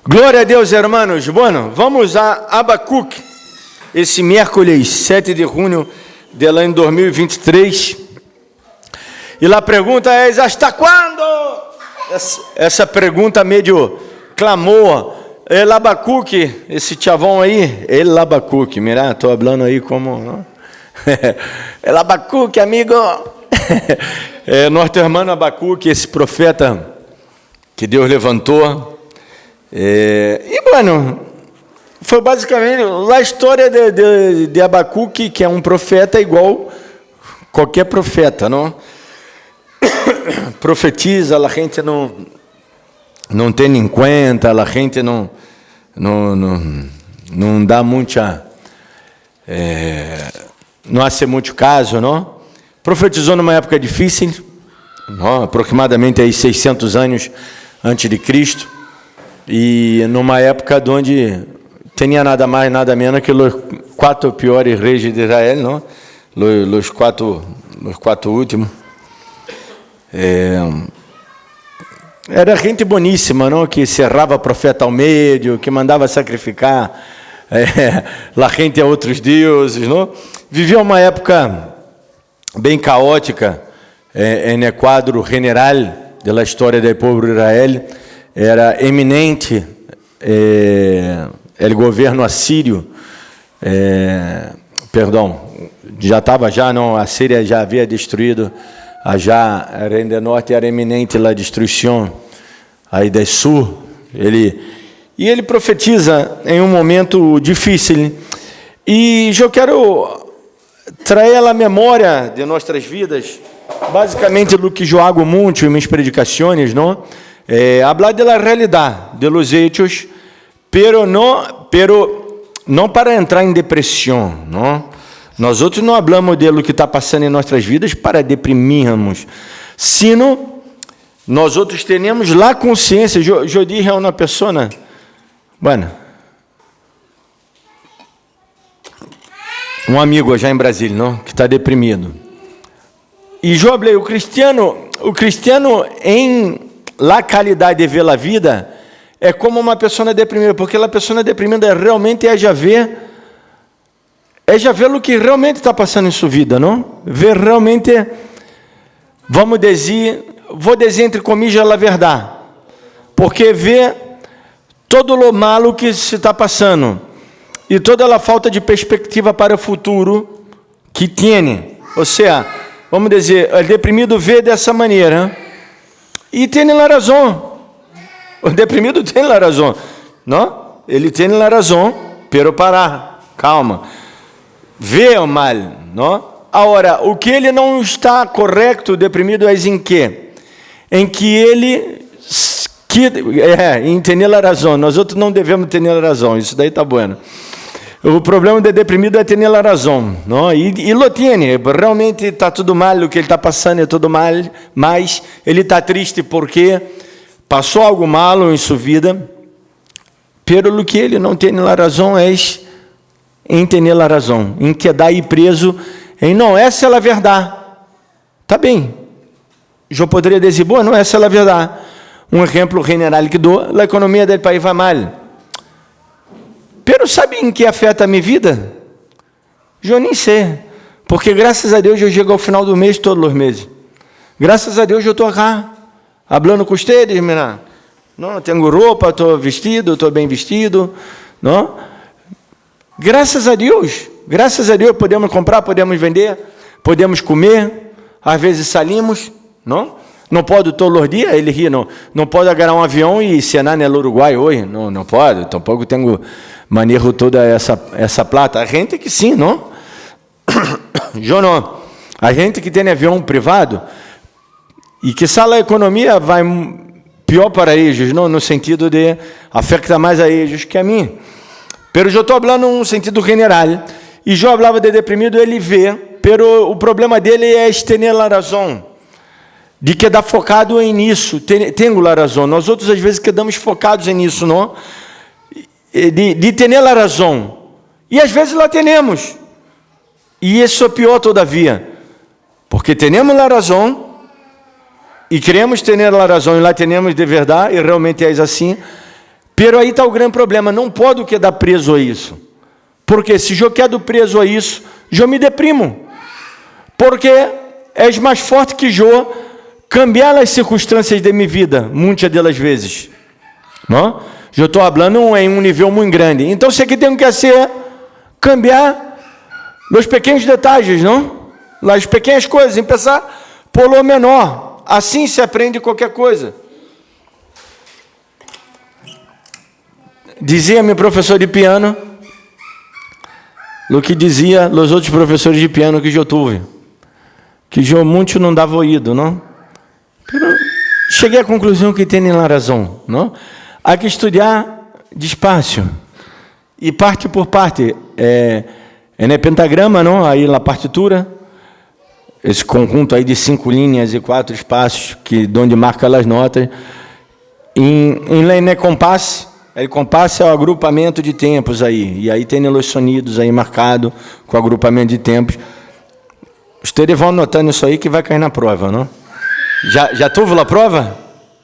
Glória a Deus, hermanos. Bueno, vamos a Abacuque, esse miércoles 7 de junho del ano 2023. E a pergunta é: hasta quando? Essa pergunta meio clamou. El Abacuque, esse chavão aí, El Abacuque, mira, estou falando aí como... Não? El Abacuque, amigo. Nosso irmão Abacuque, esse profeta que Deus levantou. E, bueno, foi basicamente a história de Abacuque, que é um profeta igual qualquer profeta, não? Profetiza, a gente não tem em conta, a gente não dá muita, não hace muito caso, não? Profetizou numa época difícil, não? Aproximadamente aí 600 anos antes de Cristo, e numa época onde tinha nada mais, nada menos que os 4 piores reis de Israel, não? Os quatro últimos. Era gente boníssima, não? Que cerrava profeta ao meio, que mandava sacrificar a gente a outros deuses, não? Vivia uma época bem caótica, no quadro general da história do povo de Israel. Era eminente o governo assírio, já estava não, a Síria já havia destruído, já Reino do Norte era eminente a destruição aí do sul. Ele profetiza em um momento difícil, e eu quero trazer à memória de nossas vidas, basicamente do que eu hago muito em minhas predicações, não? Hablar de la realidad, de los hechos, pero não para entrar em depressão, não? Nós outros não hablamos de lo que está passando em nossas vidas para deprimirmos, sino nós outros temos lá consciência. Eu dije a uma pessoa, bueno, um amigo já em Brasília, não, que está deprimido, e eu falei, o cristiano em a qualidade de ver a vida é como uma pessoa deprimida, porque a pessoa deprimida realmente já ver o que realmente está passando em sua vida, não? Ver realmente, vou dizer entre comillas a verdade, porque vê todo o malo que se está passando e toda a falta de perspectiva para o futuro que tem. Ou seja, vamos dizer, o deprimido vê dessa maneira. E tem a razão. O deprimido tem a razão, não? Ele tem a razão, pero calma. Vê o mal, não? Agora, o que ele não está correto, o deprimido, é em quê? Em que ele em ter a razão. Nós outros não devemos ter a razão. Isso daí está bueno. O problema do deprimido é ter a razão, não? E lo tiene, realmente está tudo mal, o que ele está passando é tudo mal, mas ele está triste porque passou algo malo em sua vida, pero o que ele não tem a razão é em ter a razão, em quedar aí preso, em não, essa é a verdade. Tá bem, eu poderia dizer, bom, não, essa é a verdade. Um exemplo general que dou, a economia do país vai mal. Pero sabe em que afeta a minha vida? Eu nem sei, porque graças a Deus eu chego ao final do mês, todos os meses. Graças a Deus eu estou cá, falando com vocês, mira. Não tenho roupa, estou vestido, estou bem vestido, não? Graças a Deus podemos comprar, podemos vender, podemos comer, às vezes salimos, não? Não pode todos os dias, ele ri, não pode agarrar um avião e cenar no Uruguai hoje, não pode, tampouco tenho manejo toda essa plata. A gente que sim, não? Eu não. A gente que tem avião privado, e que a economia vai pior para eles, não? No sentido de afeta mais a eles que a mim. Pero eu estou falando num sentido general, e eu falava de deprimido, ele vê, pero o problema dele é ter a razão, de quedar focado nisso. Tenho a razão. Nós outros às vezes quedamos focados nisso, não? De ter a razão. E às vezes lá temos. E isso é pior todavia. Porque temos a razão, e queremos ter a razão, e lá temos de verdade, e realmente é assim. Pero aí está o grande problema, não posso quedar preso a isso. Porque se eu quedo preso a isso, eu me deprimo. Porque és mais forte que eu cambiar as circunstâncias de minha vida, muitas das vezes. Não? Eu estou falando em um nível muito grande. Então, o que tenho que fazer? Cambiar os pequenos detalhes, não? As pequenas coisas, começar por lo menor. Assim se aprende qualquer coisa. Dizia meu professor de piano, o que dizia os outros professores de piano que eu tive, que eu muito não dava ouído, não? Pero cheguei à conclusão que tem razão, não? Há que estudar despacio e parte por parte. É pentagrama, não? Aí na partitura, esse conjunto aí de 5 linhas e 4 espaços que onde marca as notas. Em compasso. O compasso é o agrupamento de tempos aí. E aí tem os sonidos aí marcado com o agrupamento de tempos. Vocês vão anotando isso aí que vai cair na prova, não? Já teve a prova?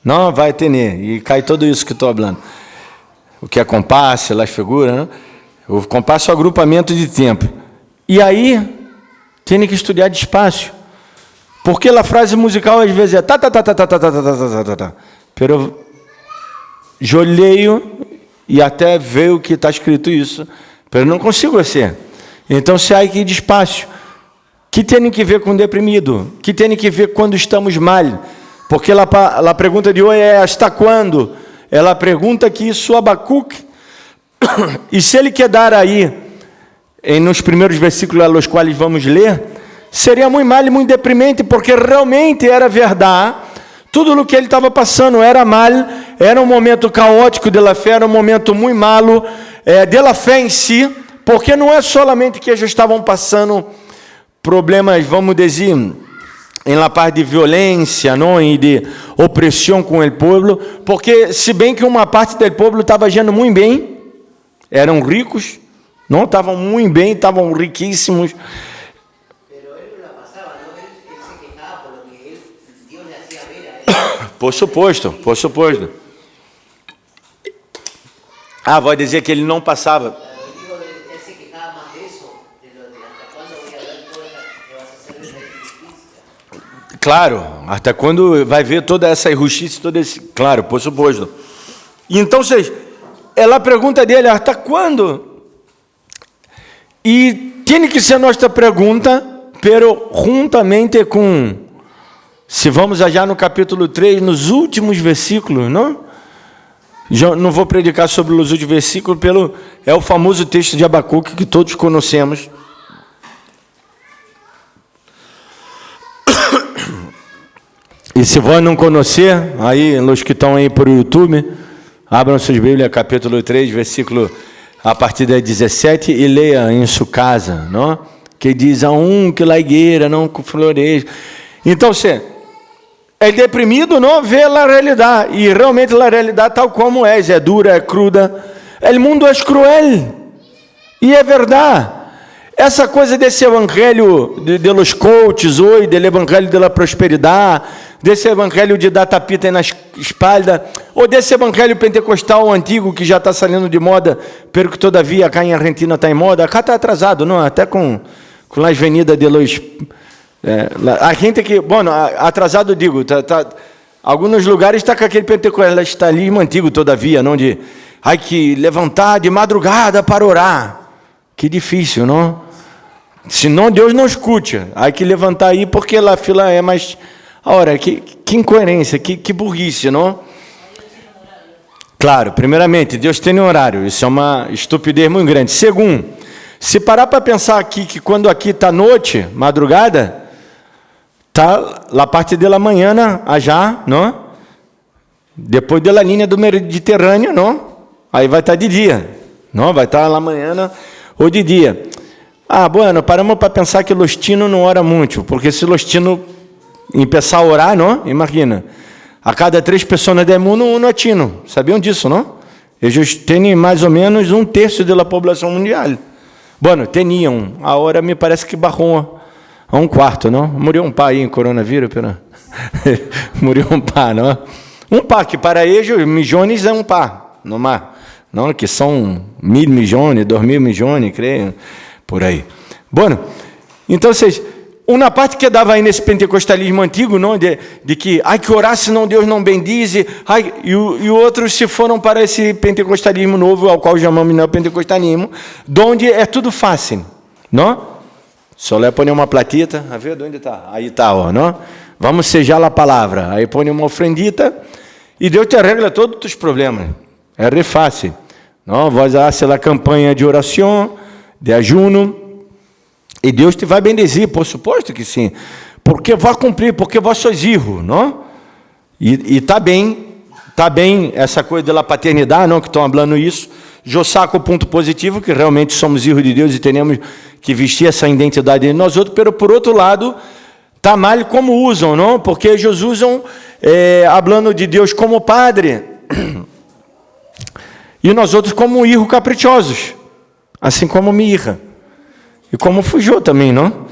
Não, vai ter. E cai tudo isso que estou falando. O que é compasso, as figuras, não? O compasso é o agrupamento de tempo. E aí, tem que estudar despacio. Porque a frase musical às vezes é tá. Pero eu leio e até vejo que está escrito isso, mas não consigo ser. Então, se há que ir despacio, que tem que ver com deprimido, que tem que ver quando estamos mal, porque a pergunta de hoje é hasta quando? Ela pergunta que isso Abacuque, e se ele quer dar aí, nos primeiros versículos aos quais vamos ler, seria muito mal e muito deprimente, porque realmente era verdade. Tudo o que ele estava passando era mal, era um momento caótico da fé, era um momento muito malo da fé em si, porque não é solamente que eles estavam passando problemas, vamos dizer, em la parte de violência, não, e de opressão com o povo, porque se bem que uma parte do povo estava agindo muito bem, eram ricos, não estavam muito bem, estavam riquíssimos. Por suposto. Vai dizer que ele não passava. Claro, até quando vai ver toda essa injustiça, todo esse... Claro, por suposto. Então, ela pergunta dele, até quando? E tem que ser nossa pergunta, pero juntamente com... Se vamos já no capítulo 3, nos últimos versículos, não? Já não vou predicar sobre os últimos versículos, é o famoso texto de Abacuque que todos conhecemos. E se vão não conhecer, aí, os que estão aí por YouTube, abram suas Bíblias, capítulo 3, versículo a partir da 17, e leia em sua casa, não? Que diz, que la higueira não floreja. Então, é deprimido, não vê a realidade. E realmente a realidade tal como é dura, é cruda. O mundo é cruel. E é verdade. Essa coisa desse evangelho de los coaches hoje, do evangelho da prosperidade, desse evangelho de dar tapita na espalda, ou desse evangelho pentecostal antigo que já está saindo de moda, pero que todavia cá em Argentina está em moda. Cá está atrasado, não? Até com as venidas de los... a gente que, atrasado digo, alguns lugares está com aquele pentecostalismo antigo todavia, não de, que levantar de madrugada para orar, que difícil, não? Senão Deus não escute, há que levantar aí porque a fila é mais, ora, que incoerência, que burrice, não? Claro, primeiramente, Deus tem um horário, isso é uma estupidez muito grande. Segundo, se parar para pensar aqui, que quando aqui está noite, madrugada, está a parte da manhã, já, não? Depois da linha do Mediterrâneo, não? Aí vai estar de dia, não? Vai estar lá amanhã ou de dia. Paramos para pensar que Lostino não ora muito, porque se Lostino começar a orar, não? Imagina, a cada 3 pessoas do mundo, um é tino. Sabiam disso, não? Eles têm mais ou menos 1/3 da população mundial. Tinham, a hora me parece que barrou a 1/4, não? Morreu um pai em coronavírus, Morreu um pá, não? Um pá, que para eles, milhões é um pá. não, que são 1.000 milhões, 2.000 milhões, creio, por aí. Bueno, então, uma parte que dava aí nesse pentecostalismo antigo, não, de que ai que orar senão Deus não bendize, e outros se foram para esse pentecostalismo novo, ao qual chamamos neopentecostalismo, onde é tudo fácil, não? Só lhe põe uma platita, a ver de onde está? Aí está, ó, não? Vamos sejar a palavra, aí põe uma ofrendita e Deus te arregla todos os problemas. É re fácil, não? Vós haces a campanha de oração, de ajuno, e Deus te vai bendecer, por suposto que sim, porque vai cumprir, porque vós sois filhos, não? E está bem essa coisa da paternidade, não, que estão falando isso. Eu saco o ponto positivo, que realmente somos filhos de Deus e temos que vestir essa identidade de nós outros, pero por outro lado, está mal como usam, não? Porque eles usam, falando de Deus como Padre, e nós outros como filhos caprichosos, assim como minha irmã. E como fugiu também, não?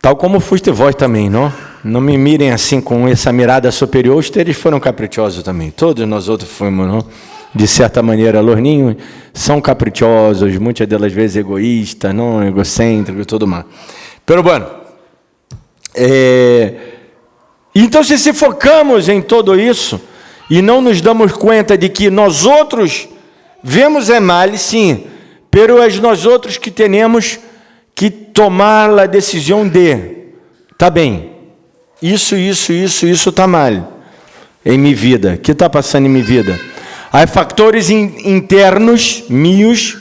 Tal como fuste vós também, não? Não me mirem assim com essa mirada superior, eles foram caprichosos também. Todos nós outros fomos, não? De certa maneira, Lorninho, são caprichosos, muitas delas vezes egoístas, não? Egocêntricos e tudo mais. Pero, bueno, então se focamos em tudo isso e não nos damos conta de que nós outros vemos mal, sim, pero é nós outros que temos que tomar a decisão tá bem, isso está mal em minha vida. O que está passando em minha vida? Há fatores internos meus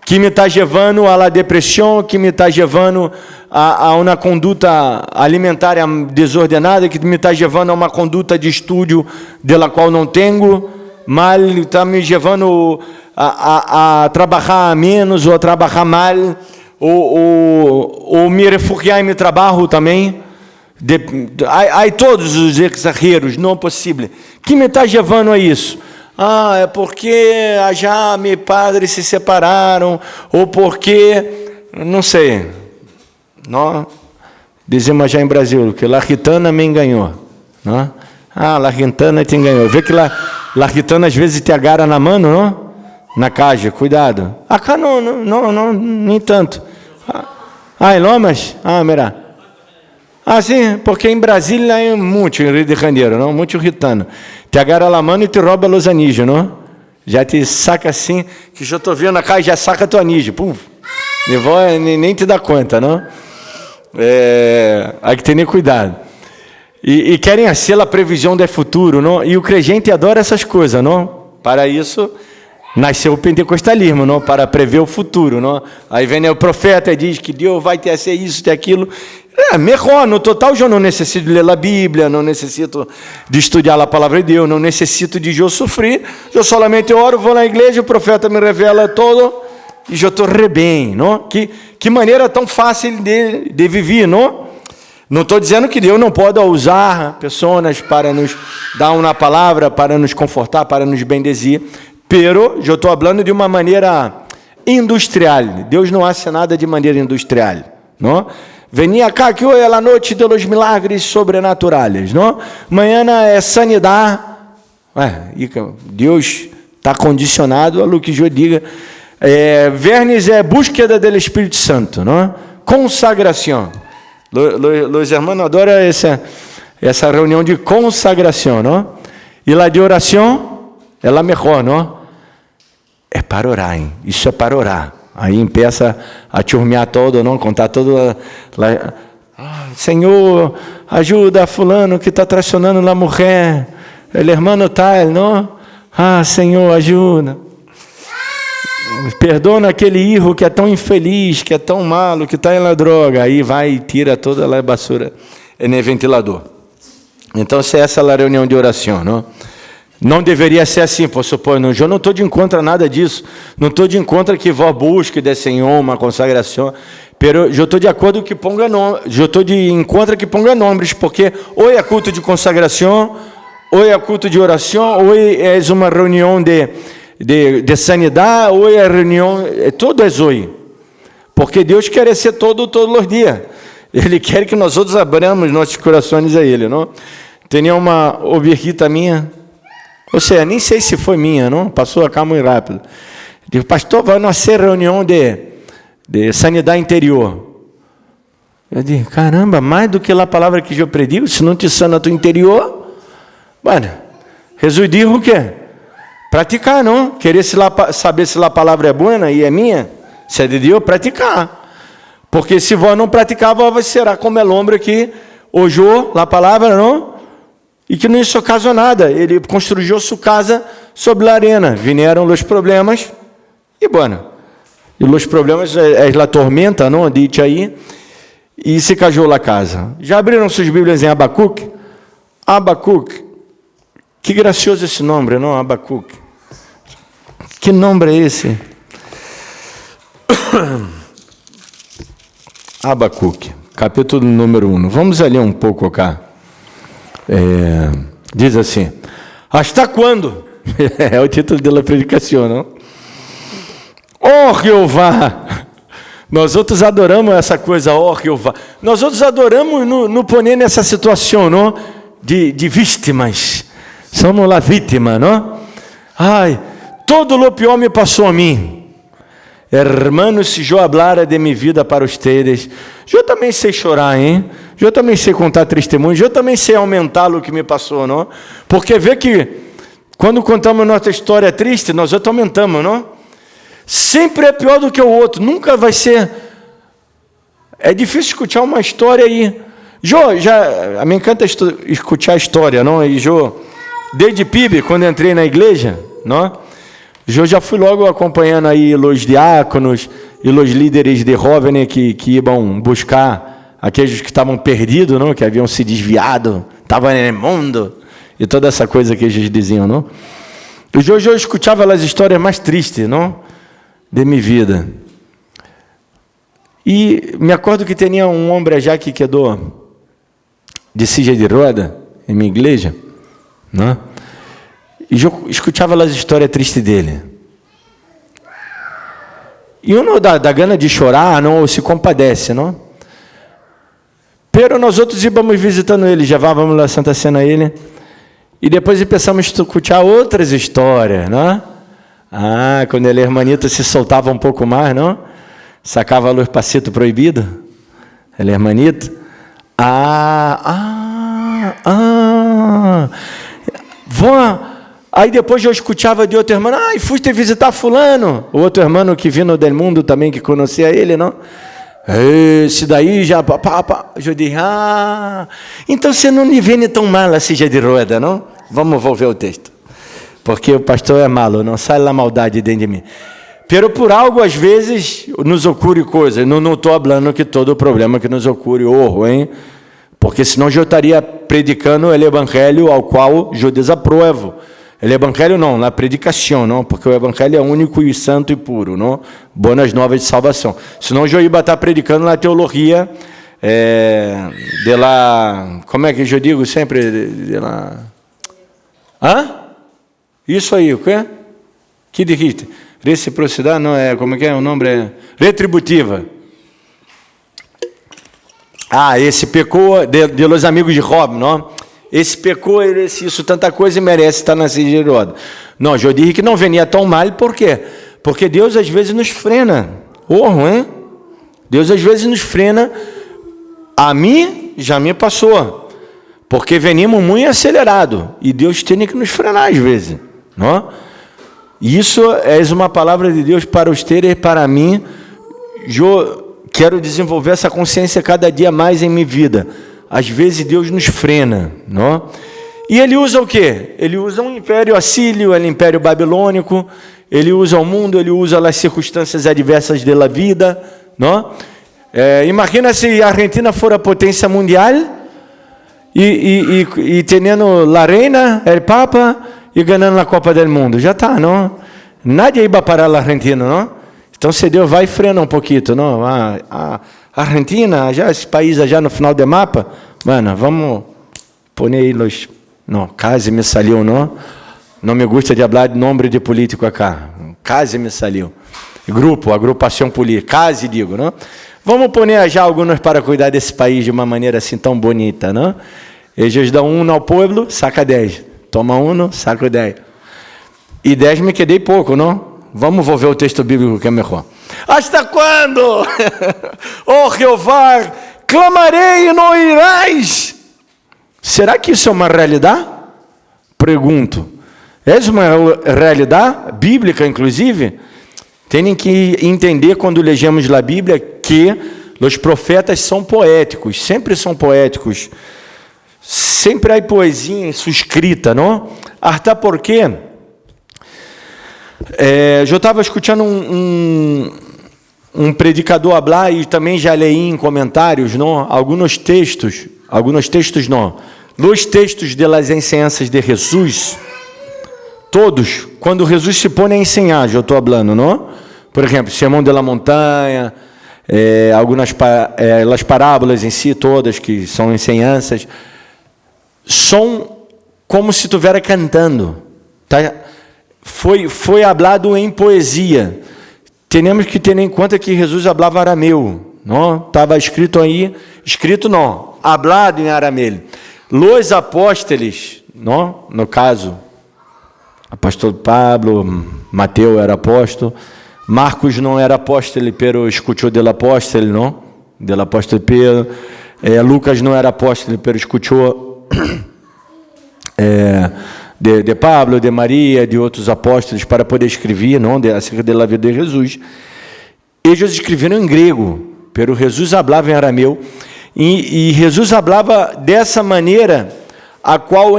que me está levando à depressão, que me está levando a uma conduta alimentar desordenada, que me está levando a uma conduta de estudo da qual não tenho, mal, está me levando a trabalhar menos, ou a trabalhar mal, ou me refugiar em meu trabalho também. Há todos os exageros, não é possível. Que me está levando a isso? É porque já meus padres se separaram, ou porque, não sei, não? Dizemos já em Brasil, que La Gitana me enganou, não? La Gitana te enganou. Vê que La Gitana às vezes te agarra na mão, não? Na caixa, cuidado. Acá não, nem tanto. Em Lomas? Mira. Sim, porque em Brasília é muito, em Rio de Janeiro, não? Muito gitano. Te agarra a mão e te rouba os anígios, não? Já te saca assim, que já estou vendo a caixa, já saca teu anígio. Pum. Nem te dá conta, não? Há que ter cuidado. E querem ser a previsão do futuro, não? E o crente adora essas coisas, não? Para isso nasceu o pentecostalismo, não? Para prever o futuro, não? Aí vem o profeta e diz que Deus vai ter ser isso, ter aquilo. Melhor, no total eu não necessito de ler a Bíblia, não necessito de estudar a palavra de Deus, não necessito de eu sofrer, eu solamente oro, vou na igreja, o profeta me revela todo e eu estou bem, não? Que maneira tão fácil de viver, não? Não estou dizendo que Deus não pode usar pessoas para nos dar uma palavra, para nos confortar, para nos bendezer, pero eu estou falando de uma maneira industrial. Deus não hace nada de maneira industrial, não? Venia cá que hoje é a noite dos milagres sobrenaturais, não? Amanhã é sanidade. Deus está condicionado a lo que eu diga. Vernes é búsqueda do Espírito Santo, não? Consagração. Os irmãos adoram essa reunião de consagração, não? E lá de oração, ela melhor, não? É para orar, hein? Isso é para orar. Aí empieza a churmear todo, não? Contar todo. Senhor, ajuda fulano que está traicionando a mulher. El hermano tal, não? Senhor, ajuda. Perdona aquele filho que é tão infeliz, que é tão malo, que está na droga. Aí vai e tira toda a basura no ventilador. Então, se essa é a reunião de oração, não? Não deveria ser assim, por supor. Não, eu não estou de encontro a nada disso. Não estou de encontro que vós busque do Senhor uma consagração. Pero eu estou de acordo que ponga nome. Eu estou de encontro que ponga nomes, porque ou é culto de consagração, ou é culto de oração, ou é uma reunião de sanidade, ou é reunião. Tudo é hoje. Porque Deus quer ser todos os dias. Ele quer que nós outros abramos nossos corações a Ele, não? tinha uma ovelhita minha, ou seja, nem sei se foi minha, não? Passou acá muito rápido. Digo, pastor, vai nascer reunião de sanidade interior. Eu digo, caramba, mais do que a palavra que eu predigo, se não te sana tu interior, mano, Jesus disse o quê? Praticar, não? Querer saber se a palavra é boa e é minha, se é de Deus, praticar. Porque se vós não praticar, vós será como é o homem que ojou a palavra, não? E que não hizo caso a nada. Ele construiu sua casa sobre a arena. Vieram os problemas e, bueno, e os problemas é a tormenta, não? Dite aí. E se cajou a casa. Já abriram suas Bíblias em Abacuque? Abacuque. Que gracioso esse nome, não? Abacuque. Que nome é esse? Abacuque, capítulo número 1. Vamos ler um pouco cá. Diz assim: hasta quando? É o título da predicação, não? Oh, Jeová! Nós outros adoramos essa coisa, oh, Jeová. Nós outros adoramos no poner nessa situação, não? De vítimas. Somos lá vítima, não? Ai, todo o pior me passou a mim. Hermanos, se eu hablara de minha vida para ustedes, eu também sei chorar, hein? Eu também sei contar testemunhos, eu também sei aumentar o que me passou, não? Porque vê que quando contamos nossa história triste, nós outros aumentamos, não? Sempre é pior do que o outro, nunca vai ser. É difícil escutar uma história aí. Me encanta escutar a história, não? E desde PIB, quando entrei na igreja, não? Eu já fui logo acompanhando aí os diáconos e os líderes de jovens que iam buscar aqueles que estavam perdidos, não? Que haviam se desviado, estavam no mundo, e toda essa coisa que eles diziam, não? E hoje eu escutava as histórias mais tristes, não? De minha vida. E me acordo que tinha um homem já que quedou de silla de roda em minha igreja, não? E eu escutava as histórias tristes dele. E uno dá gana de chorar, não, ou se compadece, não? Pero nós outros íamos visitando ele, levávamos a Santa Cena a ele, e depois começamos a escutar outras histórias, não? Ah, quando ele, hermanito, se soltava um pouco mais, não? Sacava os passitos proibidos. Ele, hermanito. Vó. Aí depois eu escutava de outro irmão, fui te visitar fulano. O outro irmão que vindo do mundo também, que conhecia ele, não? Esse daí já... Eu disse, então você não me vê tão mal assim já de roda, não? Vamos volver o texto. Porque o pastor é malo, não sai lá maldade dentro de mim. Pero por algo, às vezes, nos ocorre coisa. Não estou falando que todo o problema que nos ocorre, hein? Porque senão eu estaria predicando o evangelho ao qual eu desaprovo. O evangelho não, na predicação, não, porque o evangelho é único e santo e puro, não? Boas novas de salvação. Senão eu ia estar predicando na teologia de lá, como é que eu digo sempre, de lá... Isso aí, o quê? Que dijiste? Reciprocidade, não é, como é que é o nome? É retributiva. Esse pecou de los amigos de Job, não? Esse pecou, isso tanta coisa e merece estar na silla de roda. Não, eu disse que não venia tão mal, por quê? Porque Deus às vezes nos frena. Hein? Deus às vezes nos frena. A mim, já me passou. Porque venimos muito acelerado. E Deus tem que nos frenar às vezes. Não? Isso é uma palavra de Deus para os teres e para mim. Eu quero desenvolver essa consciência cada dia mais em minha vida. Às vezes Deus nos frena, não? E ele usa o quê? Ele usa o império assírio, o império babilônico, ele usa o mundo, ele usa as circunstâncias adversas da vida, não? Imagina se a Argentina for a potência mundial e tendo a reina, o papa e ganhando a Copa do Mundo. Já está, não? Nadie ia parar a Argentina, não? Então se Deus vai frena um pouquinho, não? Argentina, já esse país já no final do mapa, mano, vamos pôr aí los... Não, case me saliu, não? Não me gusta de falar de nome de político acá. Case me saliu. Grupo, agrupação política, case digo, não? Vamos pôr já alguns para cuidar desse país de uma maneira assim tão bonita, não? Ellos dão 1 ao pueblo, saca 10. Toma 1, saca 10. E 10 me quedei pouco, não? Vamos ver o texto bíblico que é melhor. Hasta quando? Oh Jeová, clamarei e não irás. Será que isso é uma realidade? Pergunto. É uma realidade bíblica, inclusive? Tem que entender quando lemos a Bíblia que os profetas são poéticos, sempre são poéticos. Sempre há poesia em sua escrita, não? Até porque eu estava escutando um predicador falar e também já leí em comentários, não? Alguns textos não. Os textos das ensinanças de Jesus, todos, quando Jesus se põe a ensinar, eu estou falando, não? Por exemplo, Sermão da Montanha, algumas as parábolas em si, todas que são ensinanças, são como se estivesse cantando, tá? Foi falado em poesia. Temos que ter em conta que Jesus falava arameu, não? Estava escrito não, falado em arameu. Os apóstolos, não? No caso, apóstolo Pablo, Mateus era apóstolo, Marcos não era apóstolo, pero escutou do apóstolo, não? Do apóstolo Pedro. Lucas não era apóstolo, pero escutou de Pablo, de Maria, de outros apóstolos para poder escrever, não? Acerca da vida de Jesus. Eles escreveram em grego, pero Jesus falava em arameu. E Jesus falava dessa maneira, a qual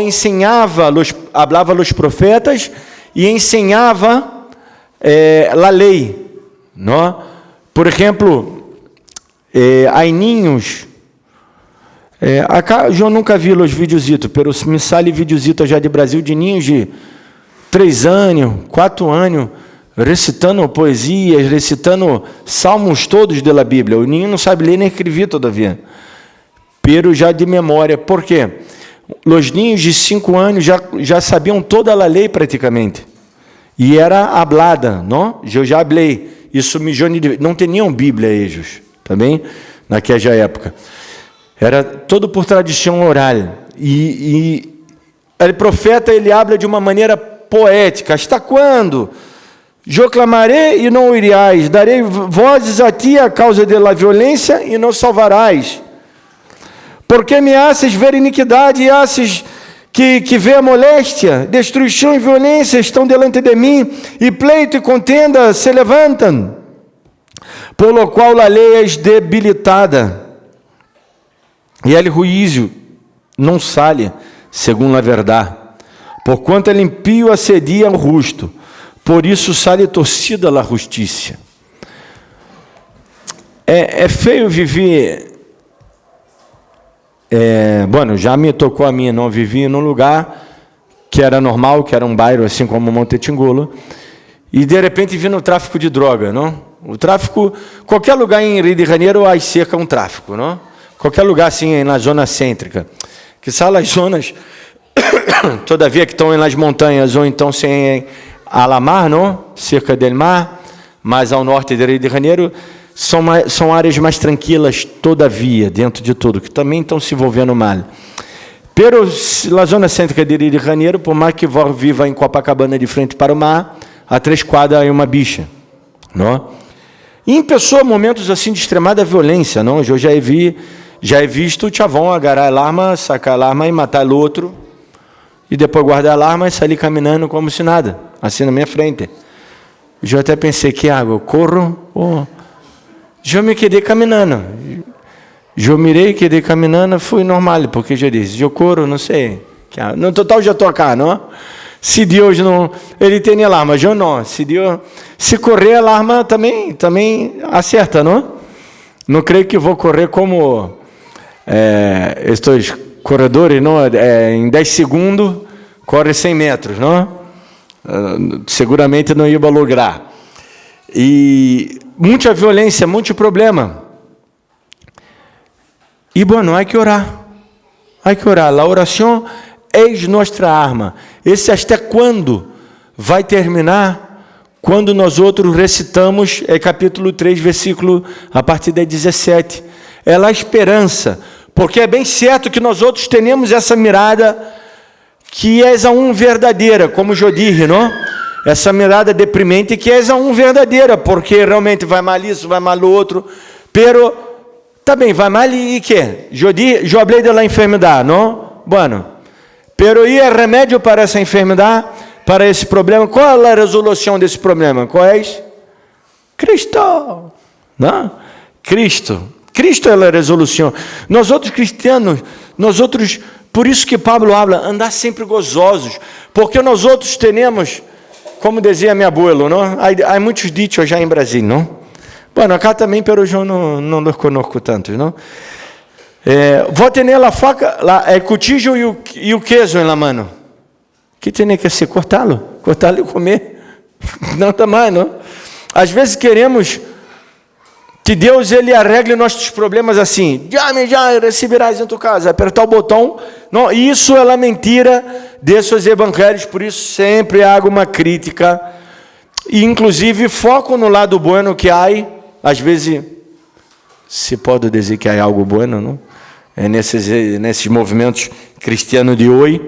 falava os profetas e ensinava a lei, não? Por exemplo, há ninhos. Acá eu nunca vi os videozitos, pero me sale videozito já de Brasil de ninhos de 3 anos, 4 anos, recitando poesias, recitando salmos todos da Bíblia. O ninho não sabe ler nem escrever todavia, pero já de memória. Por quê? Os ninhos de 5 anos já sabiam toda a lei praticamente. E era hablada, não? Eu já falei. Isso não tinham Bíblia eles, também, naquela época. Era todo por tradição oral. E o profeta, ele habla de uma maneira poética. Hasta quando? Eu clamarei e não oirás. Darei vozes a ti a causa da violência e não salvarás. Porque me haces ver iniquidade e haces que vê a moléstia, destruição e violência estão delante de mim, e pleito e contenda se levantam, por lo qual a lei é debilitada, e el juízo não sale, segundo a verdade, porquanto el impío assedia o justo, por isso sale torcida a justiça. É feio viver. Já me tocou a mim, não vivi num lugar que era normal, que era um bairro assim como Montetingulo, e de repente vi no tráfico de droga, não? O tráfico, qualquer lugar em Rio de Janeiro há cerca um tráfico, não? Qualquer lugar assim na zona cêntrica, que são as zonas, todavia que estão nas montanhas ou então sem alamar, não? Cerca del mar, mais ao norte de Rio de Janeiro, são áreas mais tranquilas, todavia, dentro de tudo, que também estão se envolvendo mal. Pero, na zona cêntrica de Rio de Janeiro, por mais que viva em Copacabana de frente para o mar, a 3 quadras é uma bicha, não? E em pessoa, momentos assim de extremada violência, não? Eu já he visto o chavão agarrar a arma, sacar a arma e matar o outro, e depois guardar a arma e sair caminhando como se nada, assim na minha frente. Eu até pensei, que água, eu corro, eu me quedei caminhando. Eu mirei, quedei caminhando, fui normal, porque já disse, eu corro, não sei. No total já estou cá, não? Se Deus não... Ele tem alarma, eu não. Se correr, a alarma também acerta, não? Não creio que vou correr como estes corredores, não? Em 10 segundos, corre 100 metros, não? Seguramente não ia lograr. E muita violência, muito problema. E, há que orar. Há que orar. A oração é nossa arma. Esse até quando vai terminar? Quando nós outros recitamos, capítulo 3, versículo, a partir da 17. É a esperança. Porque é bem certo que nós outros tenhamos essa mirada que és a um verdadeira, como eu disse, não? Essa mirada deprimente que és a um verdadeira, porque realmente vai mal isso, vai mal o outro, pero também vai mal e quê? Eu falei da enfermidade, não? Bueno, pero e o remédio para essa enfermidade, para esse problema? Qual é a resolução desse problema? Qual é? Cristo, não? Cristo. Cristo é a resolução. Nós outros cristianos, por isso que Pablo habla, andar sempre gozosos, porque nós outros temos, como dizia meu abuelo, não? Há muitos ditos já em Brasil, não? Bueno, acá também, pero eu não los conozco tanto, não? Vou ter a faca, o cuchillo e o queso na mão. Que tem que ser? Cortá-lo e comer. Não tá mais, não? Às vezes queremos que Deus ele arregle nossos problemas assim. Já receberás em tua casa, apertar o botão. Não, isso é a mentira desses evangelhos, por isso sempre há uma crítica. E inclusive foco no lado bueno que há. Às vezes, se pode dizer que há algo bueno, não? É nesses movimentos cristianos de hoje,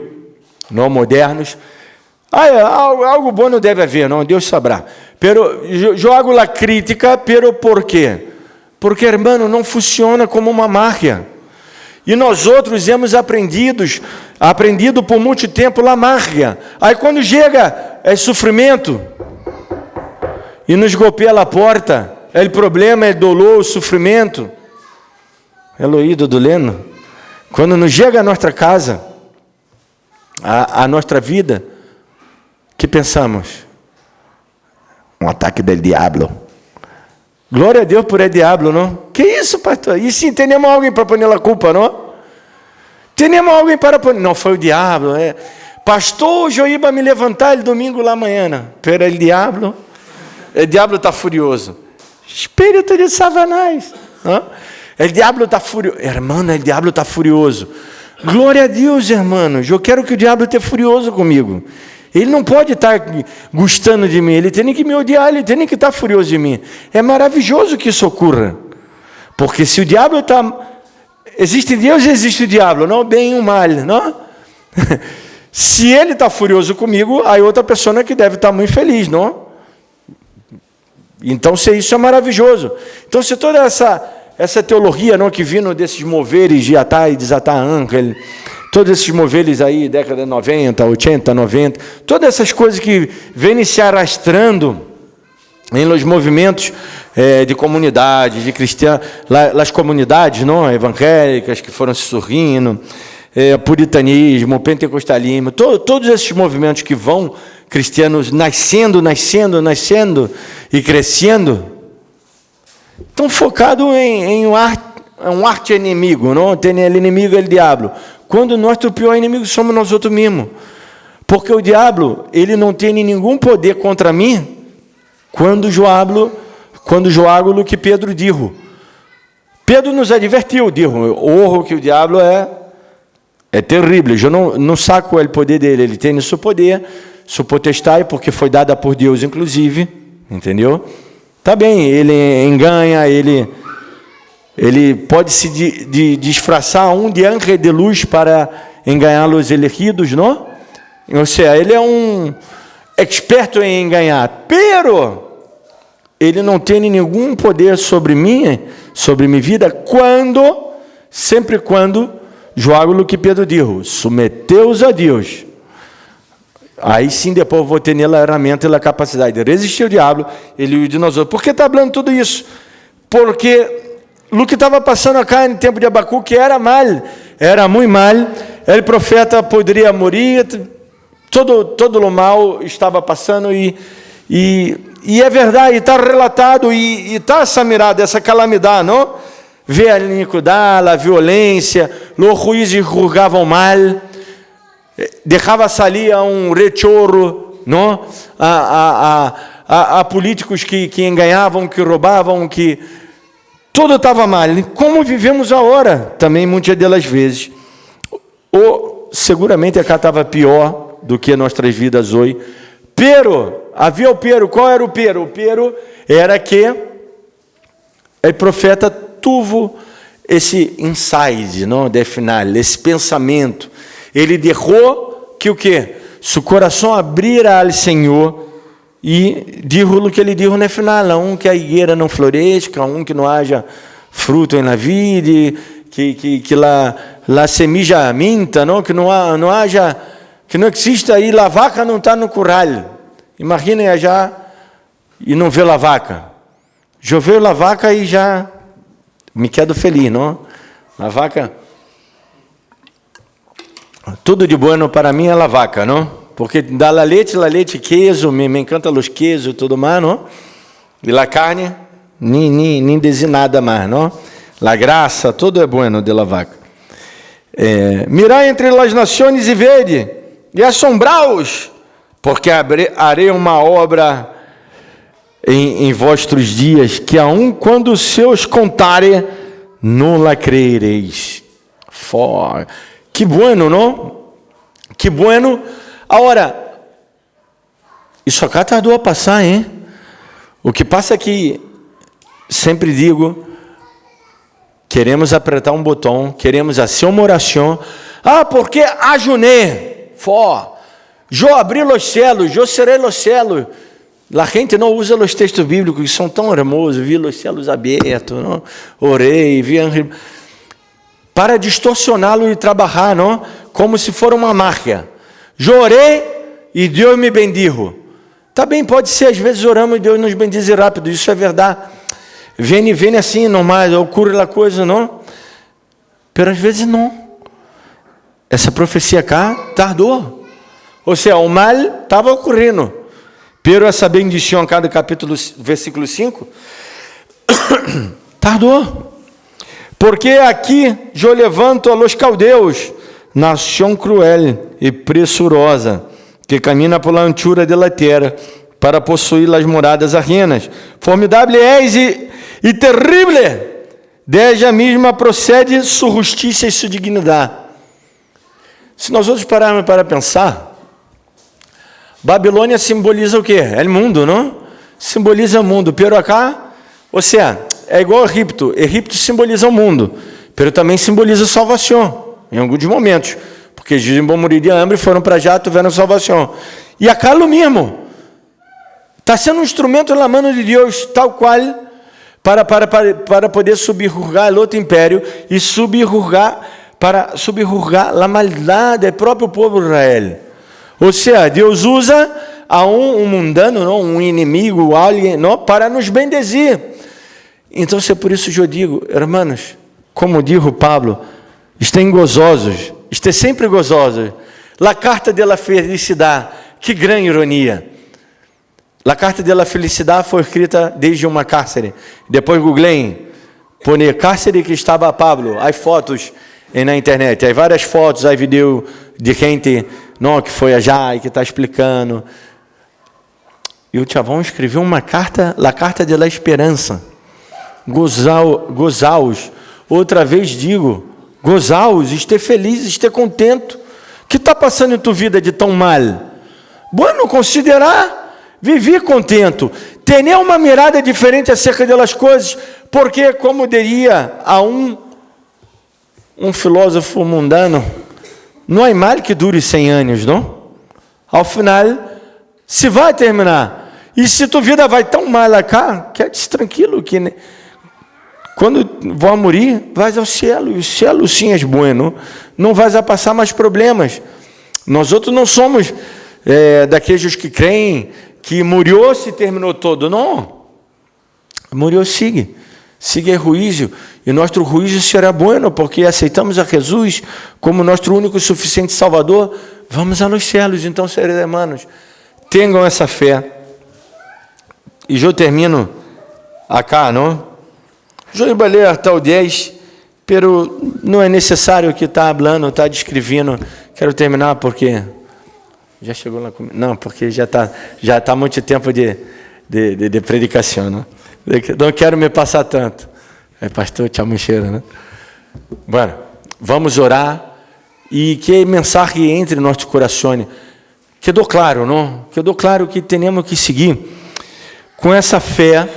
não modernos. Algo bueno deve haver, não? Deus saberá. Pero eu hago a crítica, pero por quê? Porque, irmão, não funciona como uma máquina. E nós outros hemos aprendido por muito tempo a máquina. Aí quando chega é sofrimento e nos golpeia a porta, é o problema, é o dolor, o sofrimento. É o ídolo do Leno. Quando nos chega a nossa casa, a nossa vida, que pensamos? Um ataque do diabo. Glória a Deus por el diabo, não? Que isso, pastor? E sim, temos alguém para pôr a culpa, não? Temos alguém para pôr... Não, foi o diabo, Pastor, eu ia me levantar el domingo lá amanhã. Pero el diabo está furioso. Espírito de Satanás. O diabo está furioso. Irmão, o diabo está furioso. Glória a Deus, irmãos. Eu quero que o diabo esteja furioso comigo. Ele não pode estar gostando de mim, ele tem que me odiar, ele tem que estar furioso de mim. É maravilhoso que isso ocorra. Porque se o diabo está... Existe Deus e existe o diabo, não o bem e o mal, não? Se ele está furioso comigo, há outra pessoa que deve estar muito feliz, não? Então, se isso é maravilhoso. Então, se toda essa teologia, não, que vindo desses moveres de atar e desatar âncora, todos esses moveres aí, década de 90, 80, 90, todas essas coisas que vêm se arrastando em los movimentos de comunidades, de cristãs, as comunidades não, evangélicas que foram se surgindo, puritanismo, pentecostalismo, todos esses movimentos que vão cristianos nascendo e crescendo, estão focados em um arte-inimigo, não? Tem o inimigo e o diabo. Quando o nosso pior inimigo somos nós outros mesmos. Porque o diabo, ele não tem nenhum poder contra mim quando eu hago o que Pedro disse. Pedro nos advertiu, disse, o que o diabo é terrível. Eu não saco o poder dele, ele tem seu poder, sua potestade, porque foi dada por Deus, inclusive, entendeu? Tá bem, ele engana, ele pode se disfarçar de anjo de luz para enganar os elegidos, não? Ou seja, ele é um experto em enganar, pero ele não tem nenhum poder sobre minha vida sempre quando jogo o que Pedro disse, submeteu-os a Deus. Aí sim, depois vou ter nele a ferramenta e a capacidade de resistir ao diabo, ele e de nós outros. Por que está falando tudo isso? Porque o que estava passando acá no tempo de Abacuque era muito mal, o profeta poderia morrer, todo o mal estava passando e é verdade, está relatado e está essa mirada, essa calamidade, não? Vê a iniquidade, a violência, os juízes julgavam mal, deixava salir a um rechorro, não? A políticos que enganavam, que roubavam, que tudo estava mal. Como vivemos agora, também muitas delas vezes. Ou seguramente acá estava pior do que nossas vidas hoje. Havia o pero. Qual era o pero? O pero era que o profeta tuvo esse insight, não, de final, esse pensamento. Ele deixou que o quê? Seu coração abrira ao Senhor e dijo o que ele dijo no final, a que a higueira não floresça, a que não haja fruto na vida, que la semilla minta, não, que não haja, que não exista aí, a vaca não está no curral. Imaginem já e não vê a vaca. Já veio a vaca e já me quedo feliz, não? A vaca, tudo de bueno para mim é a vaca, não? Porque dá la leite, queijo, me encanta os queijos e tudo mais, não? E la carne, nem dizer nada mais, não? La graça, tudo é bueno de la vaca. Mirai entre as nações e vede, e assombraos, porque harei uma obra em vossos dias, que aun quando os seus contarem, não la creereis. Que bueno, não? Que bueno. Agora, isso acá tardou a passar, hein? O que passa é que, sempre digo, queremos apertar um botão, queremos fazer uma oração. Porque ajunei. Eu abri os céus, eu serei os céus. A gente não usa os textos bíblicos, que são tão hermosos. Vi os céus abertos, não? Orei, vi... Para distorcioná-lo e trabalhar, não? Como se for uma máquina. Eu orei e Deus me bendijo. Tá bem, pode ser, às vezes oramos e Deus nos bendiz rápido, isso é verdade. Vem assim, normal, ocorre a coisa, não? Mas às vezes não. Essa profecia cá tardou. Ou seja, o mal estava ocorrendo. Pero essa bendição, cada capítulo, versículo 5, tardou. Porque aqui eu levanto a los caldeus, nação cruel e pressurosa, que camina por la anchura de la terra, para possuir as moradas ajenas. Formidável és e terrível, de ella mesma procede sua justiça e sua dignidade. Se nós outros pararmos para pensar, Babilônia simboliza o quê? É o mundo, não? Simboliza o mundo. Pero acá, ou seja, é igual a Egipto. Egipto simboliza o mundo, pero também simboliza a salvação, em alguns momentos. Porque eles vão morir de hambre, foram para já, tiveram salvação. E acá é o mesmo. Está sendo um instrumento na mão de Deus, tal qual, para poder subjugar o outro império e subjugar a maldade do próprio povo de Israel. Ou seja, Deus usa a um mundano, não, um inimigo, alguém, não, para nos bendezer. Então, é por isso que eu digo, irmãos, como dijo Pablo, estejam gozosos, estejam sempre gozosos. La carta de la felicidade, que grande ironia. La carta de la felicidade foi escrita desde uma cárcere. Depois googleiem, põe cárcere que estava Pablo. Há fotos na internet, há várias fotos, há vídeo de gente não, que foi allá e que está explicando. E o Chavão escreveu uma carta, la carta de la esperança. Gozaos. Outra vez digo, gozaos, esteja feliz, esteja contente. O que está passando em tua vida de tão mal? Bueno, considerar, viver contento. Ter uma mirada diferente acerca das coisas, porque, como diria a um filósofo mundano, não há mal que dure 100 anos, não? Ao final, se vai terminar. E se tua vida vai tão mal cá, quede-se tranquilo, que quando vou morrer, vais ao céu. E o céu sim é bueno. Não vais a passar mais problemas. Nós outros não somos daqueles que creem que morreu se terminou todo. Não. Morreu sigue. Siga o juízo. E nosso juízo será bueno, porque aceitamos a Jesus como nosso único e suficiente Salvador. Vamos a los céus. Então, seres hermanos, tenham essa fé. E eu termino acá, não? Eu vou ler até o 10, pero não é necessário que está falando, está descrevendo. Quero terminar porque já chegou lá comigo. Não, porque já está muito tempo de predicação, não? Não quero me passar tanto. Pastor, tchau, cheiro, né? Bueno, vamos orar e que mensagem entre no nosso coração. Quedou claro, não? Quedou claro que temos que seguir com essa fé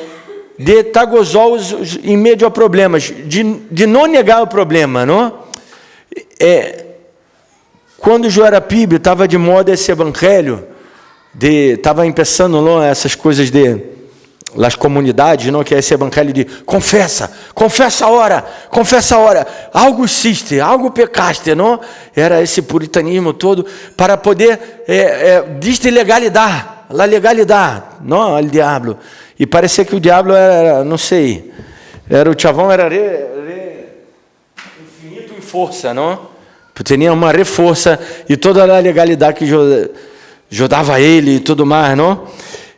de estar gozosos em meio a problemas, de não negar o problema, não? Quando eu era PIB, estava de moda esse evangelho, estava começando não, essas coisas las comunidades, não, que é esse evangelho de confessa a hora, algo existe, algo pecaste, não? Era esse puritanismo todo para poder diz-te legalidade, la legalidade, não, o diabo. E parecia que o diabo era, não sei, o chavão era infinito em força, não? Tinha uma reforça e toda a legalidade que ajudava ele e tudo mais, não?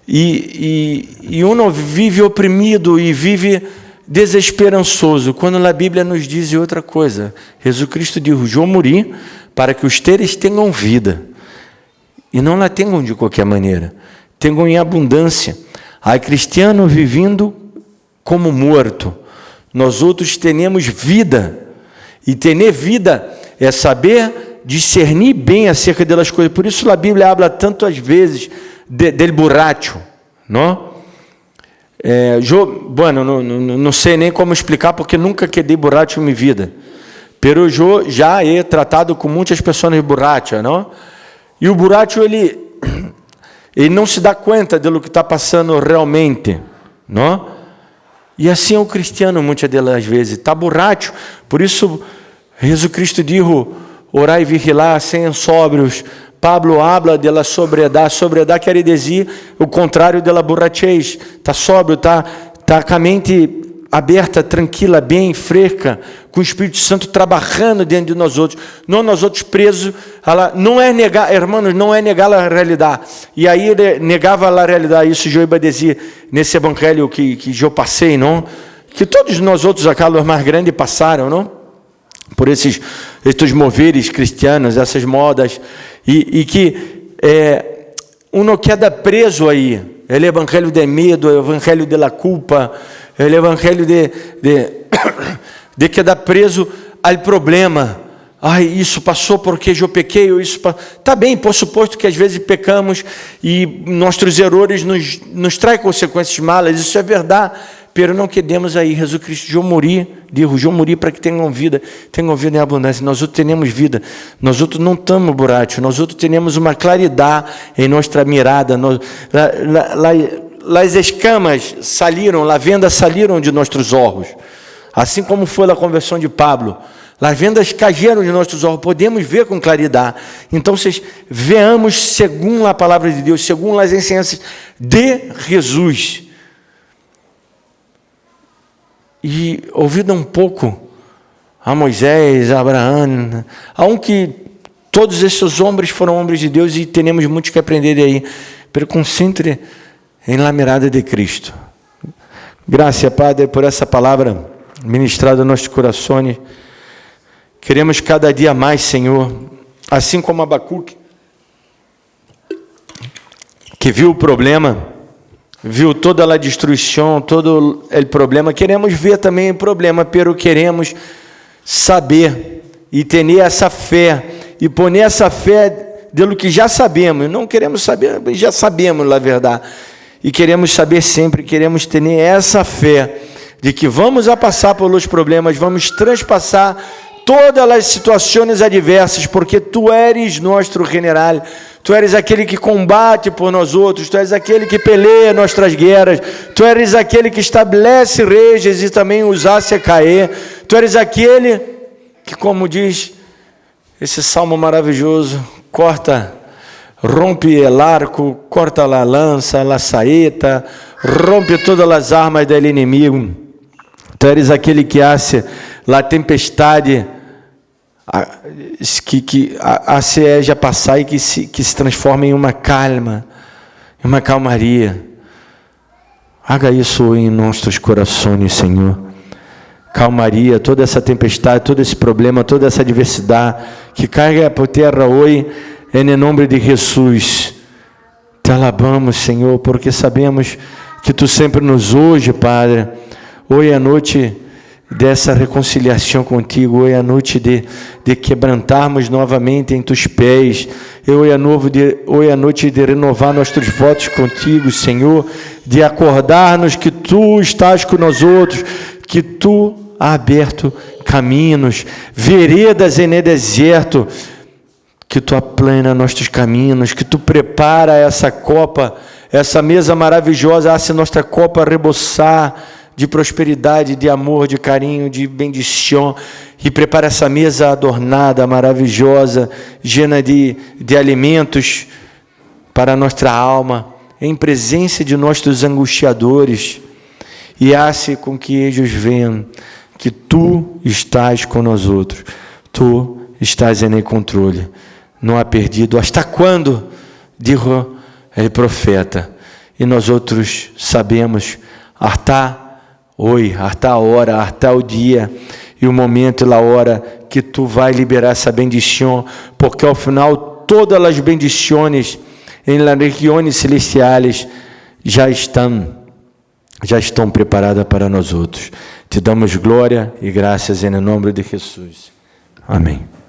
E uno vive oprimido e vive desesperançoso, quando a Bíblia nos diz outra coisa. Jesus Cristo disse, eu morri para que os teres tenham vida, e não la tenham de qualquer maneira, tenham em abundância. Há cristiano vivendo como morto, nós outros temos vida, e ter vida é saber discernir bem acerca das coisas. Por isso a Bíblia habla tantas vezes del borracho, não? Não sei nem como explicar, porque nunca quedei borracho em minha vida. Pero eu já he tratado com muitas pessoas borrachas, não? E o borracho, ele não se dá conta do que está passando realmente, não? E assim é o cristiano, muitas das vezes, está borracho. Por isso, Jesus Cristo disse, orar e vigilar, sem sóbrios. Pablo habla de la sobriedade. Sobriedade quer dizer o contrário de la borrachez. Está sóbrio, está com a mente aberta, tranquila, bem, fresca, com o Espírito Santo trabalhando dentro de nós outros. Não nós outros presos. Não é negar, irmãos, não é negar a realidade. E aí ele negava a realidade. Isso eu ia dizer nesse evangelho que eu passei, não? Que todos nós outros, aqueles mais grandes, passaram, não? Por esses moveres cristianos, essas modas, e que uno queda preso aí. É o evangelho de medo, é o evangelho de la culpa, é o evangelho de quedar preso ao problema. Ai, isso passou porque eu pequei, ou isso está bem, por suposto que às vezes pecamos e nossos erros nos traz consequências malas, isso é verdade. Pero não queremos aí, Jesus Cristo, eu morri para que tenham vida em abundância. Nós outros temos vida, nós outros não estamos borrachos, nós outros temos uma claridade em nossa mirada, as escamas saíram, as vendas saíram de nossos olhos, assim como foi a conversão de Pablo, as vendas caíram de nossos olhos, podemos ver com claridade. Então, veamos segundo a palavra de Deus, segundo as ensinanças de Jesus. E ouvindo um pouco a Moisés, a Abraão, aunque todos esses homens foram homens de Deus e temos muito que aprender daí, pero concentre em la mirada de Cristo. Graças, Padre, por essa palavra ministrada nos nossos corações. Queremos cada dia mais, Senhor, assim como Abacuque, que viu o problema, viu toda a destruição, todo o problema. Queremos ver também o problema, pero queremos saber e ter essa fé, e pôr essa fé do que já sabemos. Não queremos saber, já sabemos, na verdade. E queremos saber sempre, queremos ter essa fé de que vamos a passar pelos problemas, vamos transpassar todas as situações adversas, porque Tu eres nosso general. Tu eres aquele que combate por nós outros, Tu eres aquele que peleia nossas guerras, Tu eres aquele que estabelece reis e também os hace cair, Tu eres aquele que, como diz esse salmo maravilhoso, rompe o arco, corta a lança, a saeta, rompe todas as armas do inimigo. Tu eres aquele que hace a tempestade que seja passar e que se transforma em uma calma, em uma calmaria. Haga isso em nossos corações, Senhor. Calmaria, toda essa tempestade, todo esse problema, toda essa adversidade que caiga por terra hoje, em nome de Jesus. Te alabamos, Senhor, porque sabemos que Tu sempre nos ouve, Padre. Hoje à noite dessa reconciliação contigo. Hoje é a noite de quebrantarmos novamente em teus pés. Hoje é a noite de renovar nossos votos contigo, Senhor, de acordar-nos que tu estás com nós outros, que tu has aberto caminhos, veredas em deserto, que tu aplana nossos caminhos, que tu prepara essa copa, essa mesa maravilhosa, hace nossa copa reboçar de prosperidade, de amor, de carinho, de bendição, e prepara essa mesa adornada, maravilhosa, llena de alimentos para a nossa alma, em presença de nossos angustiadores, e hace com que eles venham que tu estás com nós outros, tu estás em controle, não há perdido. Hasta quando? Dijo o profeta, e nós outros sabemos, hasta hoje, hasta a hora, hasta o dia, e o momento e a hora que tu vai liberar essa bendição, porque ao final todas as bendições em las regiões celestiais já estão preparadas para nós outros. Te damos glória e graças em nome de Jesus. Amém.